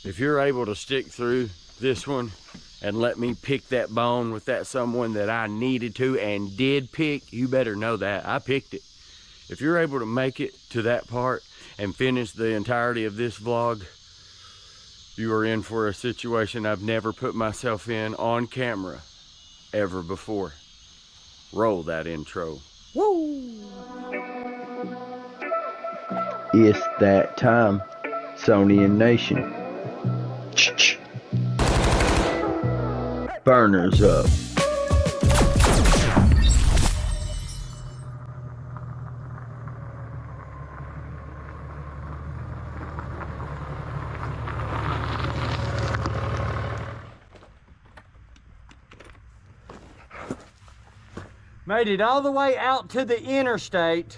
If you're able to stick through this one and let me pick that bone with that someone that I needed to and did pick, you better know that I picked it. If you're able to make it to that part and finish the entirety of this vlog, you are in for a situation I've never put myself in on camera ever before. Roll that intro. Woo! It's that time, SonianNation. Burners up. Made it all the way out to the interstate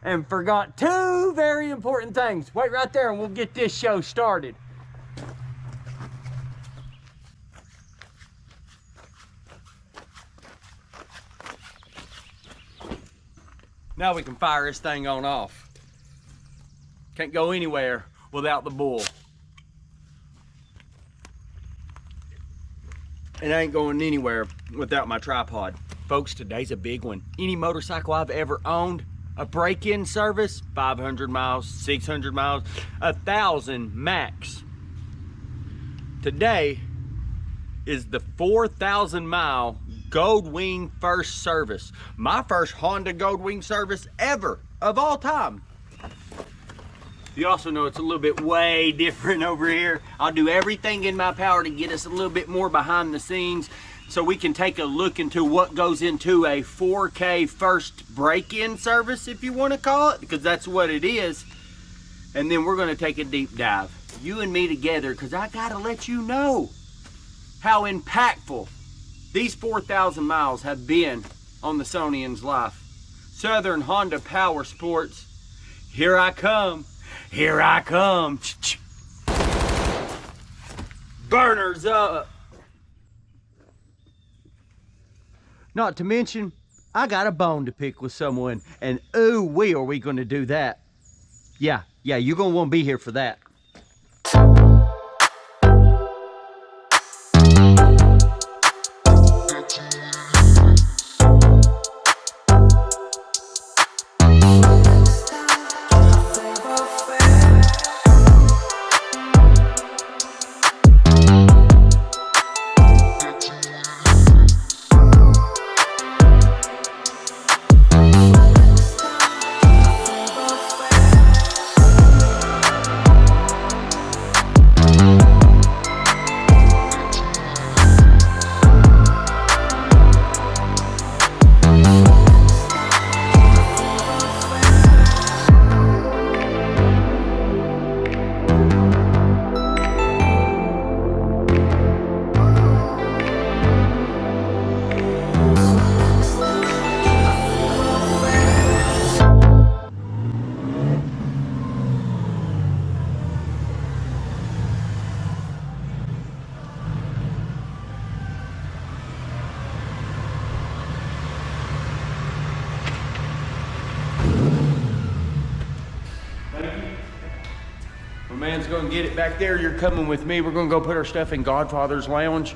and forgot two very important things. Wait right there and we'll get this show started. Now we can fire this thing on off. Can't go anywhere without the bull. And I ain't going anywhere without my tripod. Folks, today's a big one. Any motorcycle I've ever owned, a break-in service, 500 miles, 600 miles, 1,000 max. Today is the 4,000 mile GoldWing first service. My first Honda GoldWing service ever, of all time. You also know it's a little bit way different over here. I'll do everything in my power to get us a little bit more behind the scenes so we can take a look into what goes into a 4K first break-in service, if you want to call it, because that's what it is. And then we're going to take a deep dive, you and me together, because I got to let you know how impactful these 4,000 miles have been on the Sonians life. Southern Honda Power Sports, here I come. Here I come. Burners up. Not to mention, I got a bone to pick with someone, and ooh wee are we gonna do that. Yeah, you're gonna wanna be here for that. Man's gonna get it back there. You're coming with me. We're gonna go put our stuff in Godfather's lounge,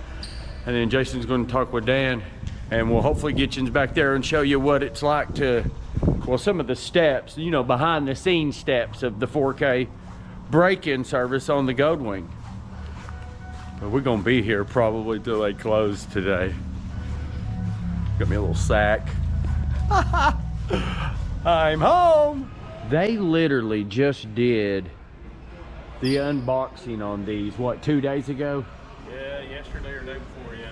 and then Jason's gonna talk with Dan, and we'll hopefully get you back there and show you what it's like to, well, some of the steps, you know, behind the scenes steps of the 4K break-in service on the GoldWing. But we're gonna be here probably till they close today. Got me a little sack. I'm home. They literally just did the unboxing on these, what, 2 days ago? Yeah, yesterday or day before, yeah.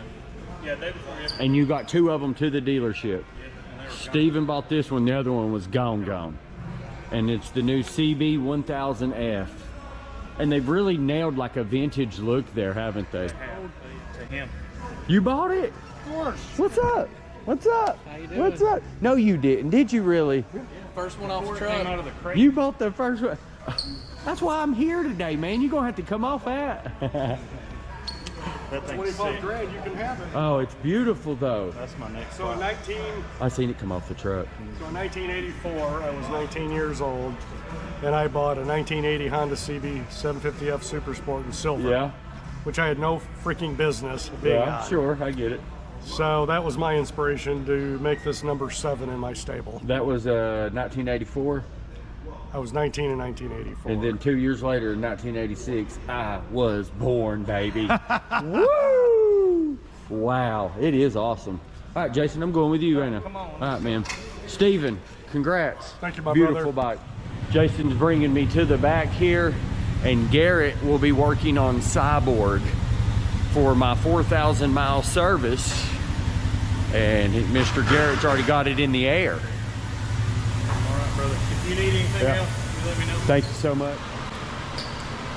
Yeah, day before yesterday. And you got 2 of them to the dealership. Yeah, Steven bought this one, the other one was gone. And it's the new CB1000F. And they've really nailed like a vintage look there, haven't they? To him. You bought it? Of course. What's up? What's up? How you doing? What's up? No, you didn't. Did you really? First one off the truck. Came out of the crate. You bought the first one. That's why I'm here today, man. You're gonna have to come off that. That thing's sick. $25,000, you can have it. Oh, it's beautiful though. That's my next So in spot. I seen it come off the truck. So in 1984, I was 19 years old. and I bought a 1980 Honda CB 750F Super Sport in silver. Yeah. Which I had no freaking business being Yeah, on. sure, I get it. So that was my inspiration to make this number 7 in my stable. That was 1984. I was 19 in 1984. And then 2 years later, in 1986, I was born, baby. Woo! Wow, it is awesome. All right, Jason, I'm going with you right now. Come on. All right, man. Steven, congrats. Thank you, my Beautiful brother. bike. Jason's bringing me to the back here, and Garrett will be working on Cyborg for my 4,000 mile service. And Mr. Garrett's already got it in the air. All right, brother. If you need anything else, you let me know. Thank you so much.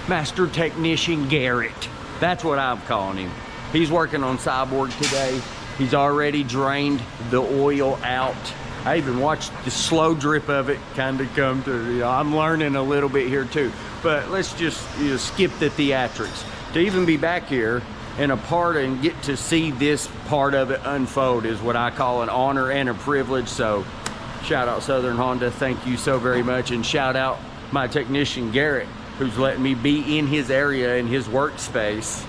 Master Technician Garrett. That's what I'm calling him. He's working on Cyborg today. He's already drained the oil out. I even watched the slow drip of it kind of come through. I'm learning a little bit here too. But let's just skip the theatrics. To even be back here and a part and get to see this part of it unfold is what I call an honor and a privilege. So shout out Southern Honda, thank you so very much. And shout out my technician Garrett, who's letting me be in his area, in his workspace,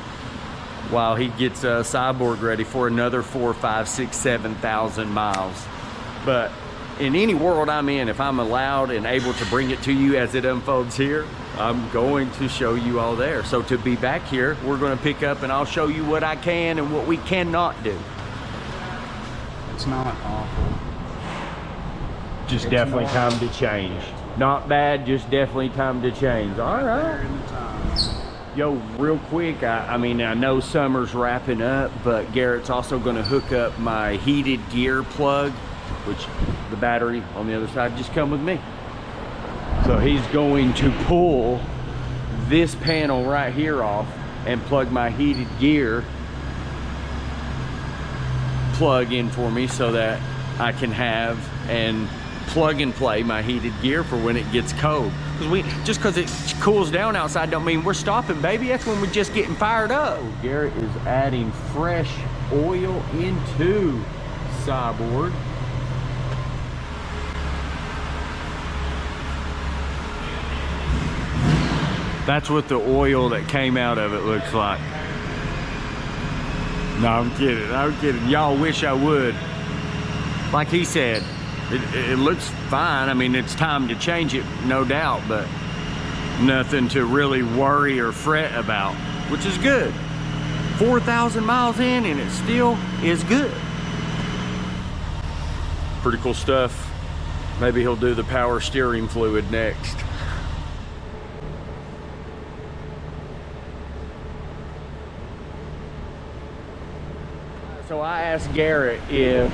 while he gets Cyborg ready for another 4, 5, 6, 7,000 miles. But in any world I'm in, if I'm allowed and able to bring it to you as it unfolds here, I'm going to show you all there. So to be back here, we're going to pick up and I'll show you what I can and what we cannot do. It's not awful. Just It's definitely more- time to change. Not bad, just definitely time to change. All right. There in the time. Yo, real quick, I mean, I know summer's wrapping up, but Garrett's also going to hook up my heated gear plug, which the battery on the other side just come with me. So he's going to pull this panel right here off and plug my heated gear plug in for me so that I can have and plug and play my heated gear for when it gets cold. Because just because it cools down outside don't mean we're stopping, baby. That's when we're just getting fired up. Garrett is adding fresh oil into Cyborg. That's what the oil that came out of it looks like. No, I'm kidding. I'm kidding. Y'all wish I would. Like he said, it looks fine. I mean, it's time to change it, no doubt, but nothing to really worry or fret about, which is good. 4,000 miles in and it still is good. Pretty cool stuff. Maybe he'll do the power steering fluid next. So I asked Garrett if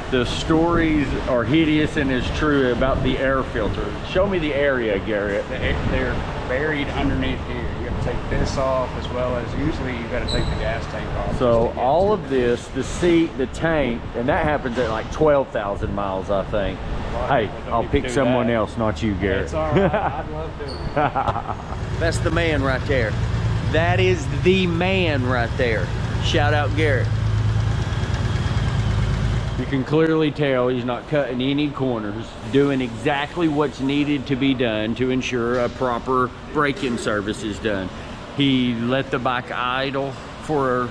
the stories are hideous and is true about the air filter. Show me the area, Garrett. They're buried underneath here. You have to take this off, as well as usually you got to take the gas tank off. So just to get all to of this, the seat, the tank, and that happens at like 12,000 miles, I think. Hey, Well, don't I'll need to pick do someone that. else, not you, Garrett. It's all right. I'd love to. That's the man right there. That is the man right there. Shout out Garrett. You can clearly tell he's not cutting any corners, doing exactly what's needed to be done to ensure a proper break-in service is done. He let the bike idle for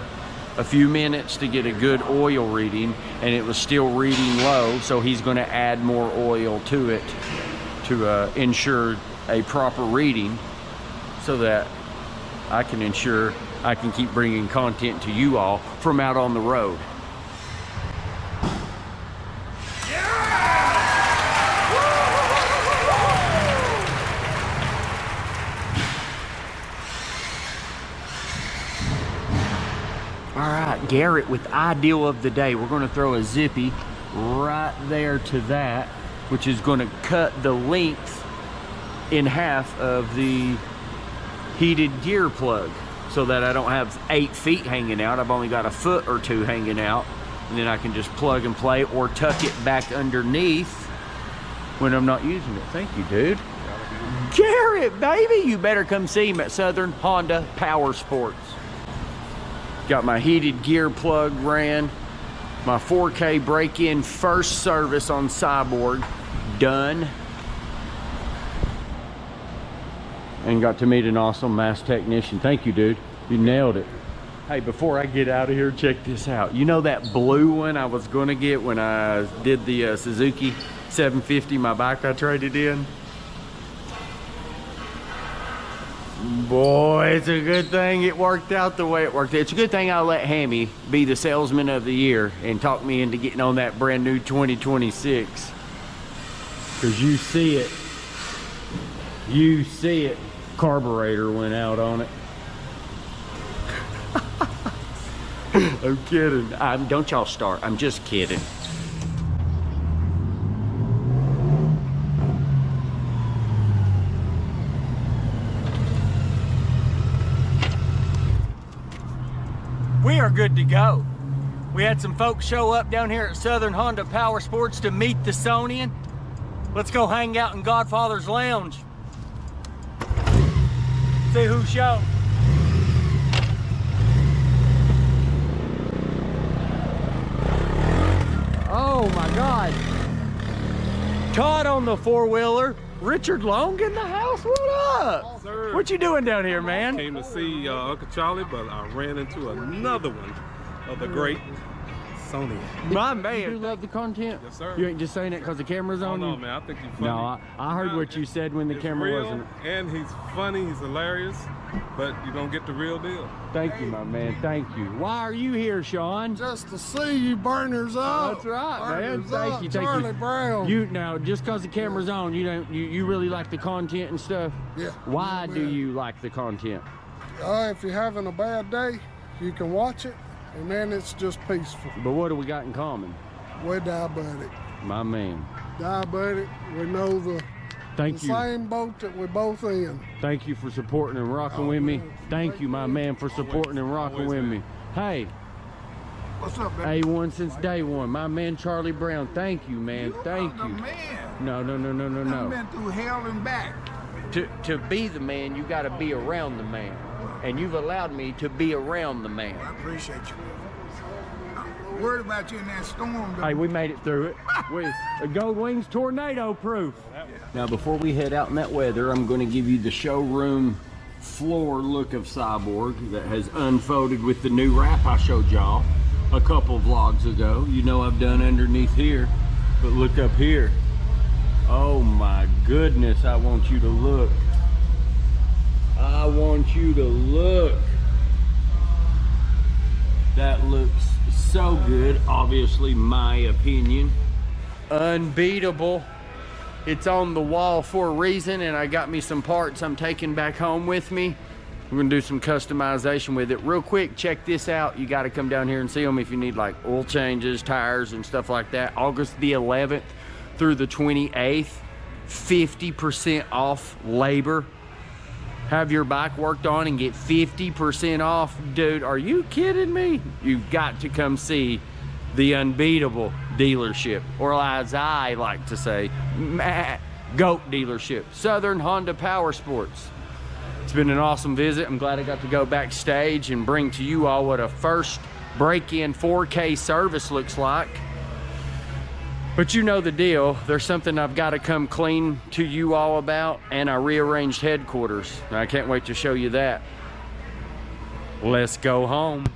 a few minutes to get a good oil reading, and it was still reading low, so he's going to add more oil to it to ensure a proper reading so that I can ensure I can keep bringing content to you all from out on the road. All right, Garrett with ideal of the day. We're going to throw a zippy right there to that, which is going to cut the length in half of the heated gear plug so that I don't have 8 feet hanging out. I've only got a foot or 2 hanging out, and then I can just plug and play or tuck it back underneath when I'm not using it. Thank you, dude. Garrett, baby, you better come see him at Southern Honda Power Sports. Got my heated gear plug ran, my 4K break-in first service on Cyborg done. and got to meet an awesome mass technician. Thank you, dude. You nailed it. Hey, before I get out of here, check this out. You know that blue one I was gonna get when I did the Suzuki 750, my bike I traded in? Boy, it's a good thing it worked out the way it worked. It's a good thing I let Hammy be the salesman of the year and talk me into getting on that brand new 2026. Cause you see it. You see it. Carburetor went out on it. I'm kidding. Don't y'all start. I'm just kidding. We are good to go. We had some folks show up down here at Southern Honda Power Sports to meet the Sonian. Let's go hang out in Godfather's Lounge. See who showed. Oh my God. Todd on the four-wheeler. Richard Long in the house, what up? Sir. What you doing down here, man? Came to see Uncle Charlie, but I ran into another one of the great Sonian. My man. You love the content? Yes, sir. You ain't just saying it because the camera's on you? No, man, I think you're funny. No, I heard what you said when the He's camera real, wasn't. and he's funny, he's hilarious, but you don't get the real deal. Thank you, my man, thank you. Why are you here, Sean? Just to see you burners up. That's right, man. Burners Thank up, you, thank Charlie you. Brown. You now, just because the camera's on, you really like the content and stuff? Yeah. Why Yeah, do man. you like the content? If you're having a bad day, you can watch it, and then it's just peaceful. But what do we got in common? We're diabetic. My man. Diabetic, we know the Thank you. same boat that we're both in. Thank you for supporting and rocking with me. Thank you, my man, for supporting and rocking with me. Hey, What's up, man? A1 since day one. My man, Charlie Brown. Thank you, man. Thank you. No. I've been through hell and back. To be the man, you got to be around the man. And you've allowed me to be around the man. I appreciate you. I'm worried about you in that storm. Hey, we made it through it. GoldWing's tornado proof. Now, before we head out in that weather, I'm going to give you the showroom floor look of Cyborg that has unfolded with the new wrap I showed y'all a couple vlogs ago. You know I've done underneath here, but look up here. Oh my goodness, I want you to look. I want you to look. That looks so good, obviously my opinion. Unbeatable. It's on the wall for a reason, and I got me some parts I'm taking back home with me. We're gonna do some customization with it. Real quick, check this out. You gotta come down here and see them if you need like oil changes, tires, and stuff like that. August the 11th through the 28th, 50% off labor. Have your bike worked on and get 50% off. Dude, are you kidding me? You've got to come see the unbeatable dealership, or as I like to say, GOAT dealership, Southern Honda Power Sports. It's been an awesome visit. I'm glad I got to go backstage and bring to you all what a first break-in 4K service looks like. But you know the deal. There's something I've got to come clean to you all about, and I rearranged headquarters. I can't wait to show you that. Let's go home.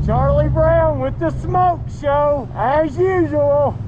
Charlie Brown with the smoke show, as usual.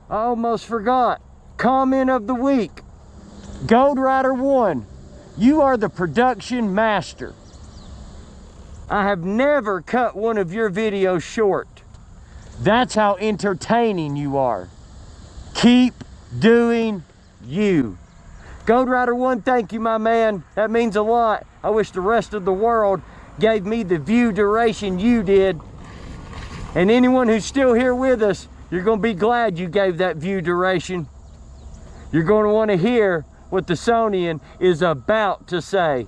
Almost forgot. Comment of the week. Gold Rider 1, you are the production master. I have never cut one of your videos short. That's how entertaining you are. Keep doing you. Gold Rider 1, thank you, my man. That means a lot. I wish the rest of the world gave me the view duration you did. And anyone who's still here with us, you're going to be glad you gave that view duration. You're going to want to hear what the Sonian is about to say.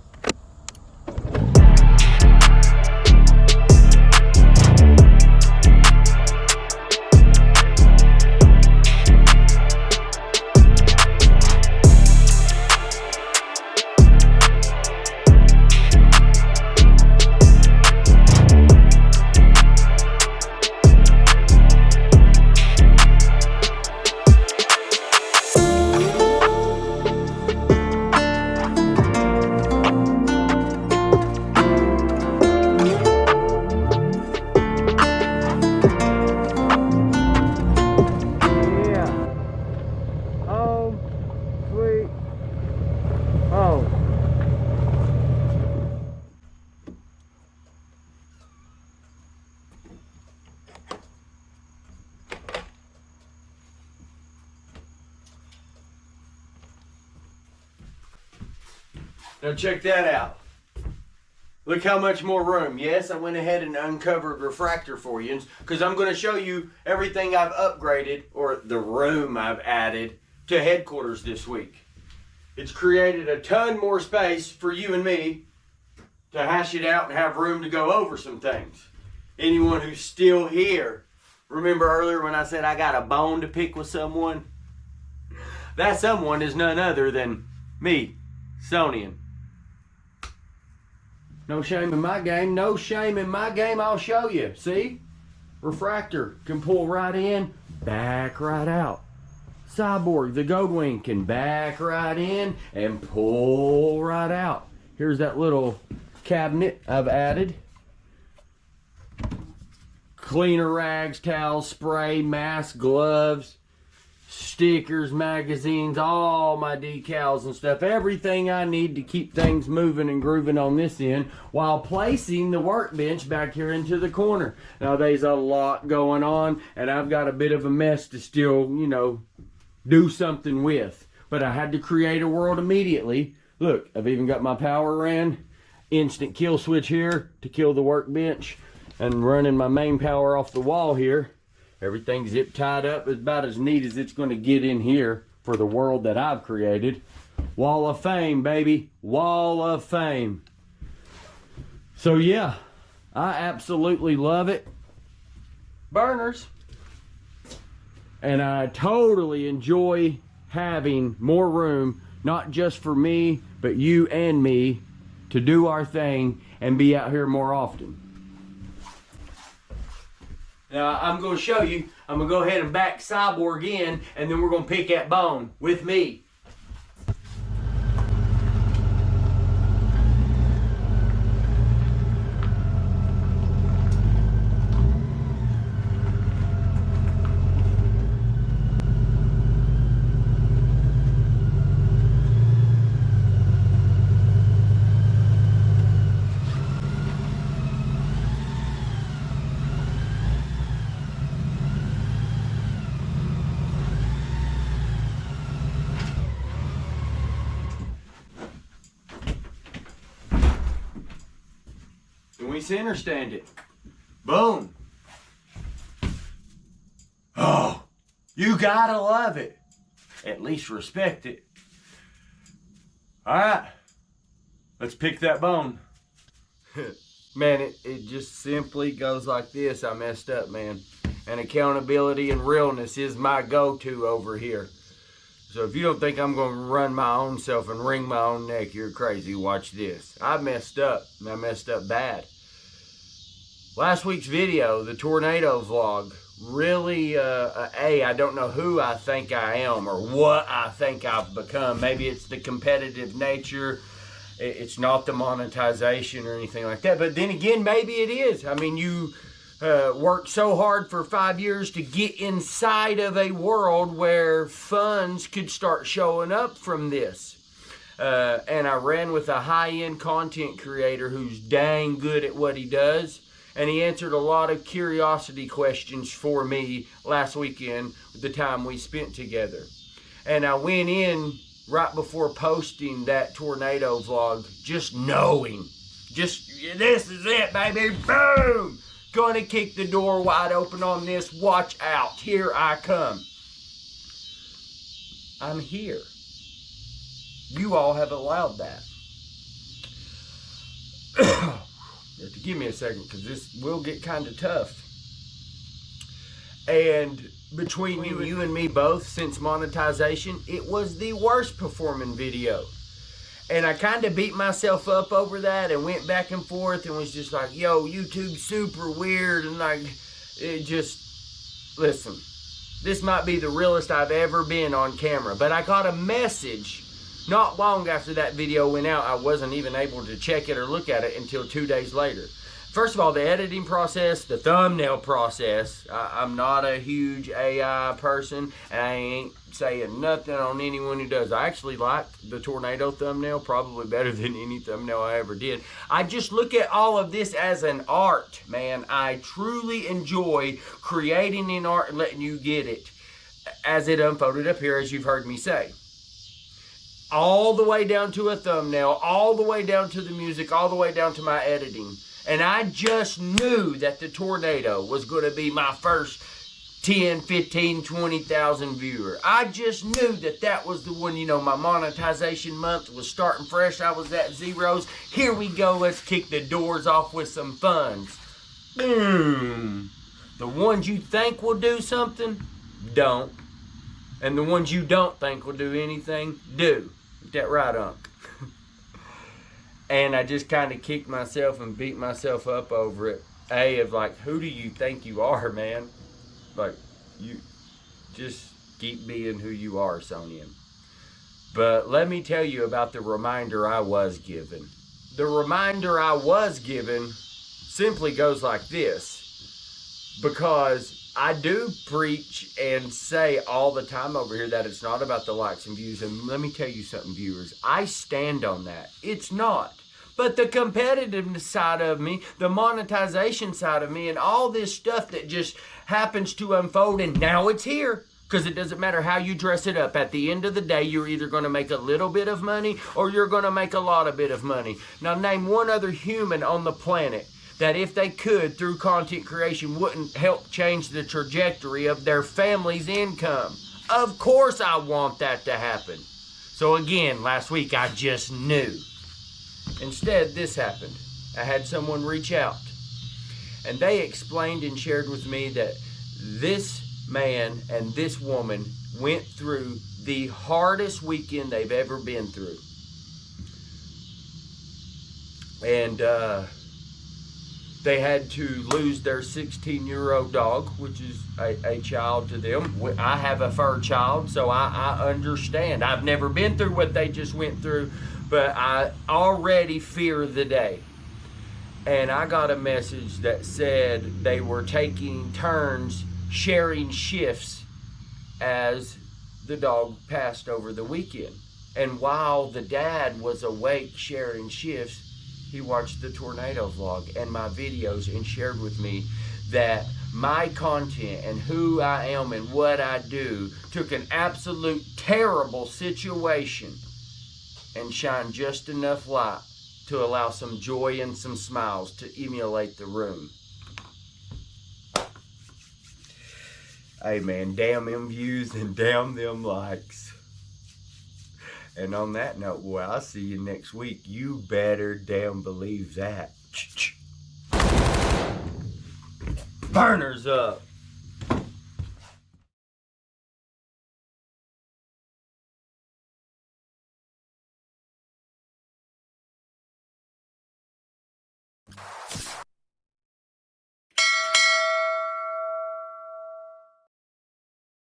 Now check that out. Look how much more room. Yes, I went ahead and uncovered refractor for you because I'm going to show you everything I've upgraded, or the room I've added to headquarters this week. It's created a ton more space for you and me to hash it out and have room to go over some things. Anyone who's still here, remember earlier when I said I got a bone to pick with someone? That someone is none other than me, Sonian. No shame in my game. No shame in my game. I'll show you. See? Refractor can pull right in, back right out. Cyborg, the GoldWing, can back right in and pull right out. Here's that little cabinet I've added. Cleaner rags, towels, spray, mask, gloves, stickers, magazines, all my decals and stuff, everything I need to keep things moving and grooving on this end while placing the workbench back here into the corner. Now there's a lot going on and I've got a bit of a mess to still, you know, do something with, but I had to create a world immediately. Look, I've even got my power ran, instant kill switch here to kill the workbench, and running my main power off the wall here. Everything's zip tied up. It's about as neat as it's going to get in here for the world that I've created. Wall of Fame, baby. Wall of Fame. So yeah, I absolutely love it. Burners. And I totally enjoy having more room, not just for me, but you and me, to do our thing and be out here more often. Now, I'm going to show you. I'm going to go ahead and back Cyborg in, and then we're going to pick that bone with me. And we center stand it. Boom. Oh, you gotta love it. At least respect it. All right, let's pick that bone. Man, it just simply goes like this. I messed up, man. And accountability and realness is my go-to over here. So if you don't think I'm going to run my own self and wring my own neck, you're crazy. Watch this. I messed up, and I messed up bad. Last week's video, the tornado vlog, really, I don't know who I think I am or what I think I've become. Maybe it's the competitive nature. It's not the monetization or anything like that. But then again, maybe it is. I mean, you worked so hard for 5 years to get inside of a world where funds could start showing up from this. and I ran with a high-end content creator who's dang good at what he does. And he answered a lot of curiosity questions for me last weekend, the time we spent together. And I went in right before posting that tornado vlog, just knowing, this is it, baby, boom! Gonna kick the door wide open on this, watch out, here I come. I'm here. You all have allowed that. You have to give me a second, because this will get kind of tough. And between you and me both, since monetization, it was the worst performing video. And I kind of beat myself up over that and went back and forth and was just like, yo, YouTube's super weird. And like, it just, listen, this might be the realest I've ever been on camera. But I got a message not long after that video went out. I wasn't even able to check it or look at it until 2 days later. First of all, the editing process, the thumbnail process. I'm not a huge AI person, and I ain't saying nothing on anyone who does. I actually like the tornado thumbnail probably better than any thumbnail I ever did. I just look at all of this as an art, man. I truly enjoy creating an art and letting you get it as it unfolded up here, as you've heard me say. All the way down to a thumbnail, all the way down to the music, all the way down to my editing. And I just knew that the tornado was going to be my first 10, 15, 20,000 viewer. I just knew that that was the one. You know, my monetization month was starting fresh. I was at zeros. Here we go. Let's kick the doors off with some funds. Boom. The ones you think will do something, don't. And the ones you don't think will do anything, do. Is that right, Unc? And I just kind of kicked myself and beat myself up over it. Of like, who do you think you are, man? Like, you just keep being who you are, Sonian. But let me tell you about the reminder I was given. The reminder I was given simply goes like this. Because I do preach and say all the time over here that it's not about the likes and views. And let me tell you something, viewers. I stand on that. It's not. But the competitive side of me, the monetization side of me, and all this stuff that just happens to unfold, and now it's here. Because it doesn't matter how you dress it up. At the end of the day, you're either going to make a little bit of money or you're going to make a lot of bit of money. Now, name one other human on the planet that if they could, through content creation, wouldn't help change the trajectory of their family's income. Of course I want that to happen. So again, last week I just knew. Instead, this happened. I had someone reach out. And they explained and shared with me that this man and this woman went through the hardest weekend they've ever been through. And they had to lose their 16-year-old dog, which is a child to them. I have a fur child, so I understand. I've never been through what they just went through, but I already fear the day. And I got a message that said they were taking turns sharing shifts as the dog passed over the weekend. And while the dad was awake sharing shifts, he watched the tornado vlog and my videos and shared with me that my content and who I am and what I do took an absolute terrible situation and shined just enough light to allow some joy and some smiles to emulate the room. Hey man, damn them views and damn them likes. And on that note, boy, I'll see you next week. You better damn believe that. Burners up.